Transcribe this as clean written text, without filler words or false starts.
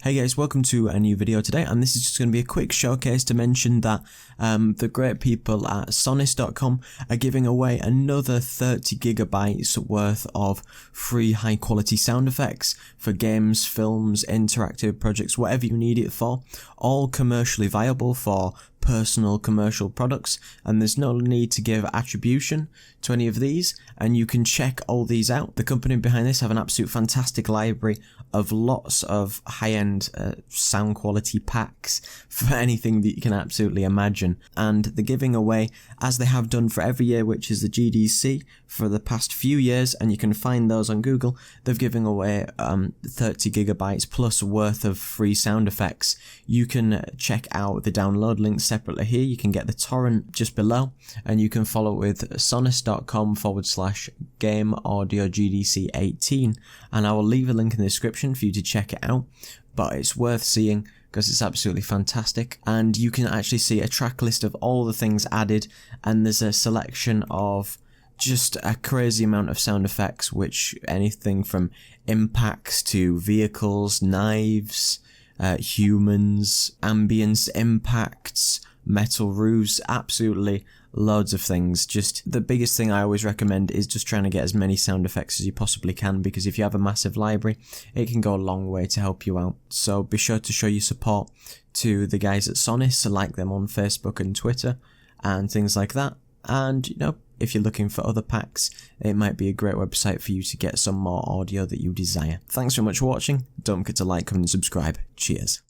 Hey guys, welcome to a new video today, and this is just going to be a quick showcase to mention that the great people at Sonus.com are giving away another 30 gigabytes worth of free high quality sound effects for games, films, interactive projects, whatever you need it for, all commercially viable for personal commercial products, and there's no need to give attribution to any of these, and you can check all these out. The company behind this have an absolute fantastic library of lots of high-end sound quality packs for anything that you can absolutely imagine, and they're giving away, as they have done for every year, which is the GDC for the past few years, and you can find those on Google. They're giving away 30 gigabytes plus worth of free sound effects. You can check out the download links separately here. You can get the torrent just below, and you can follow it with sonus.com/GameAudioGDC18, and I will leave a link in the description for you to check it out, but it's worth seeing because it's absolutely fantastic. And you can actually see a track list of all the things added, and there's a selection of just a crazy amount of sound effects, which anything from impacts to vehicles, knives, humans, ambience, impacts, metal roofs, absolutely loads of things. Just the biggest thing I always recommend is just trying to get as many sound effects as you possibly can, because if you have a massive library, it can go a long way to help you out. So be sure to show your support to the guys at Sonus, like them on Facebook and Twitter and things like that. And you know, if you're looking for other packs, it might be a great website for you to get some more audio that you desire. Thanks very much for watching. Don't forget to like, comment and subscribe. Cheers.